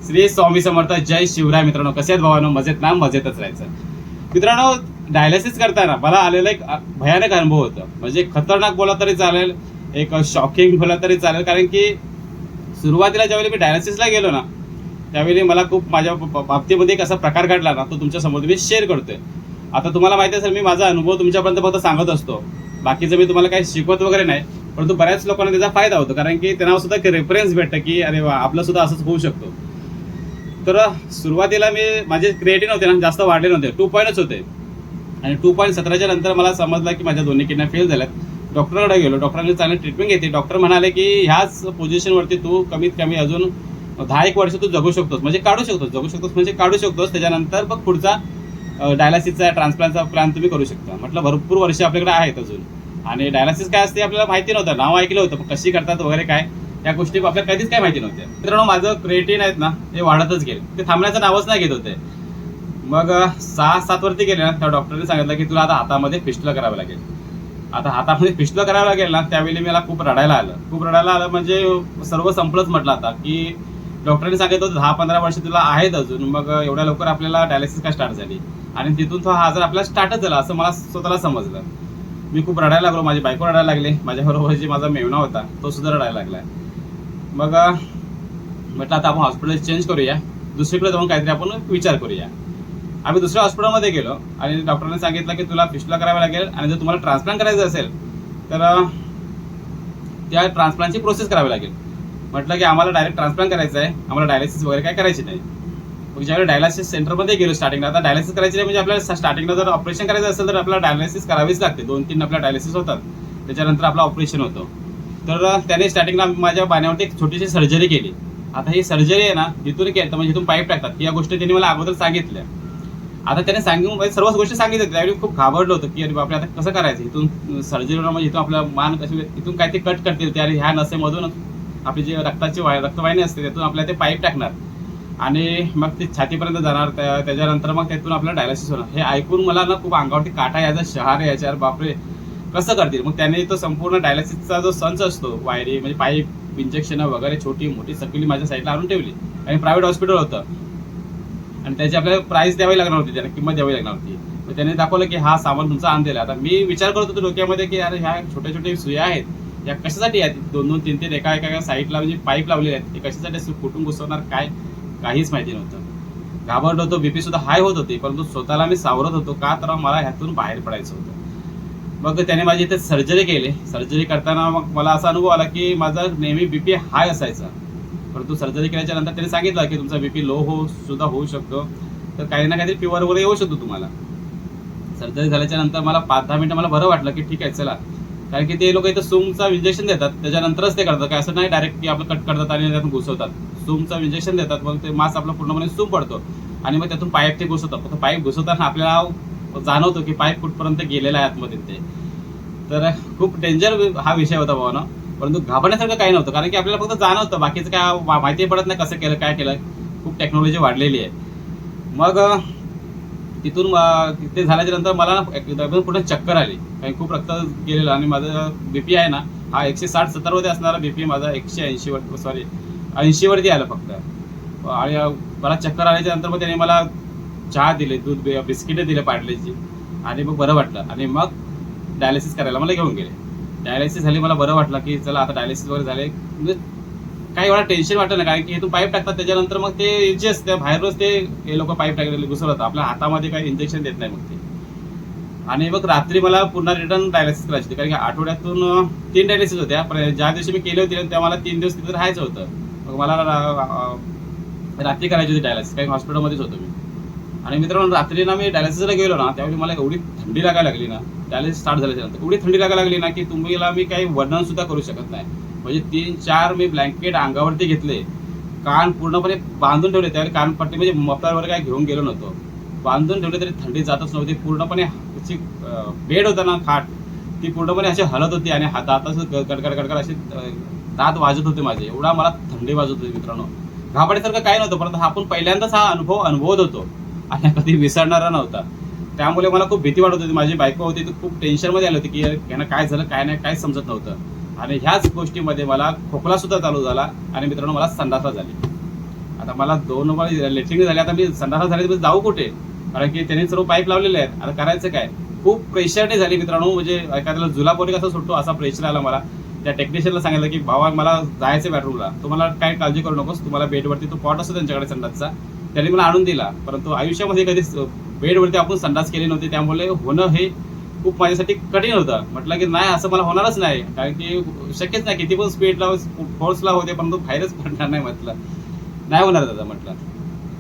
श्री स्वामी समर्थ. जय शिवराय. मित्रांनो, कसे आहेत भावांनो? मजेत ना? मजेतच राहायचं. मित्रांनो, डायलिसिस करताना मला आलेला एक भयानक अनुभव होता. म्हणजे खतरनाक बोला तरी चालेल, एक शॉकिंग बोला तरी चालेल. कारण की सुरुवातीला ज्यावेळी मी डायलिसिसला गेलो ना, त्यावेळी मला खूप माझ्या बाबतीमध्ये एक असा प्रकार घडला ना, तो तुमच्या समोर मी शेअर करतोय. आता तुम्हाला माहिती असेल, मी माझा अनुभव तुमच्यापर्यंत फक्त सांगत असतो. बाकीचं मी तुम्हाला काही शिकवत वगैरे नाही. परंतु बऱ्याच लोकांना त्याचा फायदा होतो, कारण की त्यांना सुद्धा एक रेफरन्स भेटतं की अरे वा, आपलं सुद्धा असंच होऊ शकतो. तर सुरुवातीला माझे क्रिएटिन होते ना, जास्त वाढले नव्हते, 2.च होते. आणि 2.17च्या नंतर मला समजलं की माझ्या दोन्ही किडन्या फेल झाल्यात. डॉक्टरकडे गेलो. डॉक्टरांनी चांगली ट्रीटमेंट घेतली. डॉक्टर म्हणाले की ह्याच पोझिशनवरती तू कमीत कमी अजून 10-1 वर्ष तू जगू शकतोस, म्हणजे काढू शकतोस. जगू शकतोस म्हणजे काढू शकतोस. त्याच्यानंतर मग पुढचा डायलिसिसचा ट्रान्सप्लांटचा प्लॅन तुम्ही करू शकता. म्हटलं भरपूर वर्ष आपल्याकडे आहेत अजून. आणि डायलिसिस काय असते आपल्याला माहिती नव्हतं, नाव ऐकलं होतं, पण कशी करतात वगैरे काय या गोष्टी आपल्याला कधीच काय माहिती नव्हत्या. मित्रांनो, माझं क्रिएटिन आहेत ना, ते वाढतच गेले. ते थांबण्याचं नावच नाही घेत होते. मग 6-7 वरती गेले ना, त्या डॉक्टरने सांगितलं की तुला आता हातामध्ये फिस्टुला करावं लागेल. आता हातामध्ये फिस्टुला करावं लागेल ना, त्यावेळी मला खूप रडायला आलं. म्हणजे सर्व संपलंच म्हटलं आता, की डॉक्टरांनी सांगितलं होतं 10-15 वर्ष तुला आहेत अजून. मग एवढ्या लवकर आपल्याला डायलिसिस काय स्टार्ट झाली, आणि तिथून तो हा आजार आपल्याला स्टार्टच झाला असं मला स्वतःला समजलं. मी खूप रडायला लागलो. माझी बायको रडायला लागली. माझ्याबरोबर जी माझा मेवणा होता तो सुद्धा रडायला लागला. मग म्हटलं आता आपण हॉस्पिटल चेंज करूया, दुसरीकडे जाऊन काहीतरी आपण विचार करूया. आम्ही दुसऱ्या हॉस्पिटलमध्ये गेलो आणि डॉक्टरांनी सांगितलं की तुला फिस्टुला करावं लागेल, आणि जर तुम्हाला ट्रान्सप्लांट करायचं असेल तर त्या ट्रान्सप्लांटची प्रोसेस करावी लागेल. म्हटलं की आम्हाला डायरेक्ट ट्रान्सप्लांट करायचं आहे, आम्हाला डायलिसिस वगैरे काय करायची नाही. मग ज्यावेळी डायलिसिस सेंटरमध्ये गेलो स्टार्टिंगला, आता डायलिसिस करायची नाही म्हणजे आपल्याला स्टार्टिंगला जर ऑपरेशन करायचं असेल तर आपल्याला डायलिसिस करावीच लागते. 2-3 आपल्या डायलिसिस होतात, त्याच्यानंतर आपलं ऑपरेशन होतं. तर त्याने स्टार्टिंगला माझ्या बाण्यावरती एक छोटीशी सर्जरी केली. आता ही सर्जरी आहे ना, जिथून केलं म्हणजे इथून पाईप टाकतात, या गोष्टी त्यांनी मला अगोदर सांगितल्या. आता त्याने सांगून सर्वच गोष्टी सांगितल्या. त्यावेळी खूप घाबरलो होतो की अरे बापरे, आता कसं करायचं. इथून सर्जरी म्हणजे इथून आपला मान कशी इथून काय ते कट करतील ते, आणि ह्या नसेमधून आपली जी रक्तवाहिनी असते त्यातून आपल्याला ते पाईप टाकणार, आणि मग ते छातीपर्यंत जाणार. त्याच्यानंतर मग त्यातून आपल्याला डायलिसिस होणार. हे ऐकून मला ना खूप अंगावरती काटा यायचा, शहार यायच्यावर, बापरे कसं करतील. मग त्याने तो संपूर्ण डायलिसिसचा जो संच असतो, वायरी म्हणजे पाईप, इंजेक्शन वगैरे छोटी मोठी सगळी माझ्या साईडला आणून ठेवली. आणि प्रायव्हेट हॉस्पिटल होतं, आणि त्याची आपल्याला प्राईस द्यावी लागणार होती, त्याला किंमत द्यावी लागणार होती. मग त्याने दाखवलं की हा सामान तुमचा आणलेला. आता मी विचार करत होतो डोक्यामध्ये की अरे ह्या छोट्या छोट्या सुया आहेत, या कशासाठी आहेत. 2-2, 3-3 एका साईडला म्हणजे पाईप लावलेले आहेत. ते कशासाठी कुठून घुसवणार काय, काहीच माहिती नव्हतं. घाबरलो होतो. बीपी सुद्धा हाय होत होती, परंतु स्वतःला मी सावरत होतो, का तर मला ह्यातून बाहेर पडायचं होतं. मग त्याने माझी इथे सर्जरी केली. सर्जरी करताना मग मला असा अनुभव आला की माझा नेहमी बीपी हाय असायचा, परंतु सर्जरी केल्याच्या नंतर त्याने सांगितलं की तुमचा बीपी लो सुद्धा होऊ शकतो, तर काही ना काहीतरी फिवर वगैरे येऊ शकतो तुम्हाला. सर्जरी झाल्याच्या नंतर मला 5-10 मिनिटं मला बरं वाटलं की ठीक आहे चला, कारण की ते लोक इथं सूमचं इंजेक्शन देतात, त्याच्यानंतरच ते करतात. काय असं नाही डायरेक्ट की आपलं कट करतात आणि त्यातून घुसवतात. सूमचं इंजेक्शन देतात, मग ते मांस आपलं पूर्णपणे सूम पडतो, आणि मग त्यातून पाईप ते घुसवतात. फक्त पाईप घुसवताना आपल्याला जाणवतो की पाईप कुठपर्यंत गेलेला आहे आतमध्ये ते. तर खूप डेंजर हा विषय होता भावानो. परंतु घाबरण्यासारखं काही नव्हतं, कारण की आपल्याला फक्त जाणवतं, बाकीचं काय माहिती पडत नाही कसं केलं काय केलं. खूप टेक्नॉलॉजी वाढलेली आहे. मग तिथून ते झाल्याच्या नंतर मला एकदम पुढे चक्कर आली, कारण खूप रक्त गेलेलं, आणि माझं बीपी आहे ना हा 160-70 वरती असणारा बीपी माझा 80 वरती आलं फक्त. आणि मला चक्कर आल्याच्या नंतर मग त्याने मला चहा दिले, दूध बिस्किटं दिले पाडल्याची, आणि मग बरं वाटलं. आणि मग डायलिसिस करायला मला घेऊन गेले. डायलिसिस झाली, मला बरं वाटलं की चला आता डायलिसिस वगैरे झाले, म्हणजे काही एवढा टेन्शन वाटलं नाही, कारण की इथून पाईप टाकतात, त्याच्यानंतर मग ते जे असते बाहेरच ते हे लोक पाईप टाकलेले घुसवतात, आपल्या हातामध्ये काही इंजेक्शन देत नाही मग ते. आणि मग रात्री मला पुन्हा रिटर्न डायलिसिस करायची होती, कारण की आठवड्यातून 3 डायलिसिस होत्या, पण ज्या दिवशी मी केले होते तेव्हा मला 3 दिवस तिथे राहायचं होतं. मग मला रात्री करायची होती डायलिसिस, काही हॉस्पिटलमध्येच होतो मी. आणि मित्रांनो, रात्री ना मी डायलिसिसला गेलो ना, त्यावेळी मला एवढी थंडी लागायला लागली ना, डायलिसिस स्टार्ट झाल्याच्या नंतर एवढी थंडी लागायला लागली ना की तुम्हाला मी काही वर्णन सुद्धा करू शकत नाही. म्हणजे 3-4 मी ब्लँकेट अंगावरती घेतले, कान पूर्णपणे बांधून ठेवले. त्यावेळी कानपट्टी म्हणजे मफलर वगैरे काही घेऊन गेलो नव्हतो, बांधून ठेवले तरी थंडी जातच नव्हती. पूर्णपणे त्याची बेड होता ना, खाट, ती पूर्णपणे अशी हलत होती, आणि दाताचं कडकड असे दात वाजत होते माझे, एवढा मला थंडी वाजत होती. मित्रांनो, घाबरण्यासारखं काय नव्हतं, परंतु आपण पहिल्यांदाच हा अनुभवत होतो आणि कधी विसरणारा नव्हता. त्यामुळे मला खूप भीती वाटत होती. माझी बायको होती ती खूप टेन्शनमध्ये आली होती की यांना काय झालं काय नाही काय समजत नव्हतं. आणि ह्याच गोष्टीमध्ये मला खोकला सुद्धा चालू झाला, आणि मित्रांनो मला संडासला झाली. आता मला 2 नंबर लेटरिंग झाली, आता मी संडासला झाले तर जाऊ कुठे? कारण की त्यांनी सर्व पाईप लावलेले आहेत. आता करायचं काय? खूप प्रेशरने झाली मित्रांनो, म्हणजे एखाद्याला जुलाबोरी कसा सुटतो असा प्रेशर आला मला. त्या टेक्निशियनला सांगितलं की भावा मला जायचं बेडरूमला, तुम्हाला काय काळजी करू नकोस, तुम्हाला बेडवरती तो पॉट असतो त्यांच्याकडे संडासचा, त्यांनी मला आणून दिला. परंतु आयुष्यामध्ये कधीच बेडवरती आपण संडास केली नव्हती, त्यामुळे होणं हे खूप माझ्यासाठी कठीण होतं. म्हटलं की नाही, असं मला होणारच नाही, कारण की शक्यच नाही, किती पण स्पीडला फोर्सला होते परंतु बाहेरच पडणार नाही. म्हटलं नाही होणार दादा. म्हटलं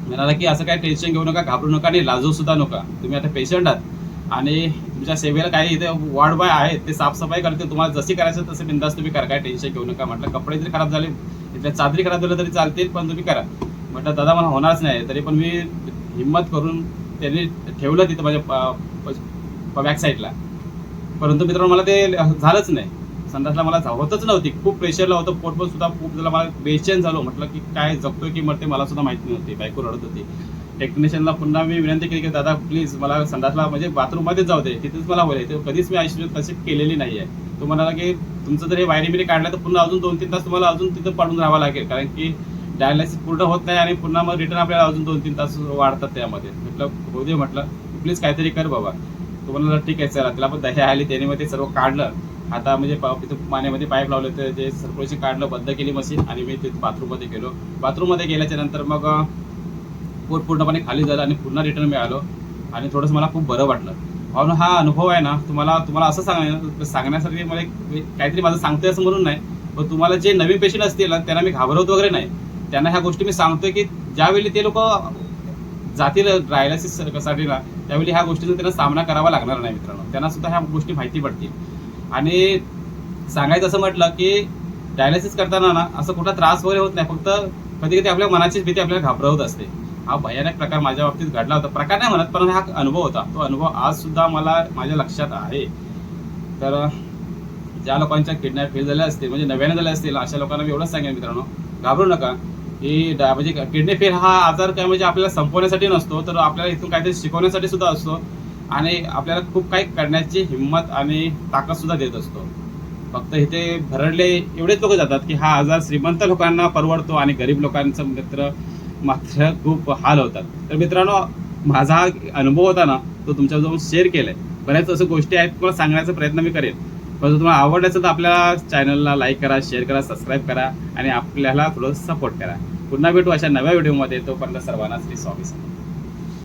म्हणाला की असं काय टेन्शन घेऊ नका, घाबरू नका आणि लाजू सुद्धा नका, तुम्ही आता पेशंट आहात आणि तुमच्या सेवेला काही इथे वॉर्ड बॉय आहेत, ते साफसफाई करते, तुम्हाला जशी करायचं तसे बिंदास तुम्ही करा, काय टेन्शन घेऊ नका. म्हटलं कपडे जरी खराब झाले, इथल्या चादरी खराब झाल्या तरी चालतील, पण तुम्ही करा. म्हटलं दादा मला होणारच नाही. तरी पण मी हिंमत करून त्यांनी ठेवलं तिथं माझ्या बॅक साईडला. परंतु मित्रांनो मला ते झालंच नाही. संडासला मला होतच नव्हती, खूप प्रेशरला होतं, पोट पण सुद्धा खूप झालं, मला बेचैन झालो. म्हटलं की काय जगतोय की मरते मला सुद्धा माहिती नव्हती. बायको रडत होती. टेक्निशियनला पुन्हा मी विनंती केली की दादा प्लीज मला संडासला म्हणजे बाथरूममध्येच जाऊ दे, तिथेच मला होईल. ते कधीच मी आयुष्यात तशी केलेली नाही आहे. तो म्हणाला की तुमचं जर हे वायरी काढलं तर पुन्हा अजून 2-3 तास तुम्हाला अजून तिथं पडून राहावं लागेल, कारण की डायलिसिस पूर्ण होत नाही आणि पुन्हा मग रिटर्न आपल्याला अजून 2-3 तास वाढतात त्यामध्ये. म्हटलं हो दे, म्हटलं प्लीज काहीतरी कर बाबा. तो म्हणाला ठीक आहे चला. त्याला पण दह्या आली, त्याने मग ते सर्व काढलं. आता म्हणजे तिथं पाण्यामध्ये पाईप लावले, तर ते सर्क्युलेशन काढलं, बंद केली मशीन आणि मी तिथे बाथरूममध्ये गेलो. बाथरूममध्ये गेल्याच्या नंतर मग पोट पूर्णपणे खाली झालं आणि पुन्हा रिटर्न मिळालो आणि थोडंसं मला खूप बरं वाटलं. म्हणून हा अनुभव आहे ना, तुम्हाला असं सांगण्यासाठी मला काहीतरी माझं सांगतोय असं म्हणून नाही, पण तुम्हाला जे नवीन पेशंट असतील ना त्यांना मी घाबरवत वगैरे नाही. त्यांना ह्या गोष्टी मी सांगतोय की ज्यावेळी ते लोक जातील डायलिसिससाठी ना, त्यावेळी ह्या गोष्टीचा त्यांना सामना करावा लागणार नाही मित्रांनो. त्यांना सुद्धा ह्या गोष्टी माहिती पडतील. आणि सांगायचं असं म्हटलं की डायलिसिस करताना ना असं कुठला त्रास वगैरे होत नाही, फक्त कधी कधी आपल्या मनाचीच भीती आपल्याला घाबरवत असते. हा भयानक प्रकार माझ्या बाबतीत घडला होता. प्रकार नाही म्हणत, पण हा अनुभव होता. तो अनुभव आज सुद्धा माझ्या लक्षात आहे. तर ज्या लोकांच्या किडनॅप फेल झाल्या असतील, म्हणजे नव्याने झाल्या असतील, अशा लोकांना मी एवढंच सांगेन मित्रांनो, घाबरू नका. की म्हणजे किडनी फेल हा आजार काय म्हणजे आपल्याला संपवण्यासाठी नसतो, तर आपल्याला इथून काहीतरी शिकवण्यासाठी सुद्धा असतो आणि आपल्याला खूप काही करण्याची हिंमत आणि ताकद सुद्धा देत असतो. फक्त इथे भरडले एवढेच लोक जातात की हा आजार श्रीमंत लोकांना परवडतो आणि गरीब लोकांचा मात्र खूप हाल होतात. तर मित्रांनो, माझा हा अनुभव होता ना, तो तुमच्याजवळ शेअर केलाय. बऱ्याच असं गोष्टी आहेत तुम्हाला सांगण्याचा प्रयत्न मी करेन. पण तुम्हाला आवडल्याचं तर आपल्या चॅनलला लाईक करा, शेअर करा, सबस्क्राईब करा आणि आपल्याला थोडं सपोर्ट करा. पुन्हा भेटू अशा नव्या व्हिडिओमध्ये. तोपर्यंत सर्वांना श्री स्वामी समर्थ.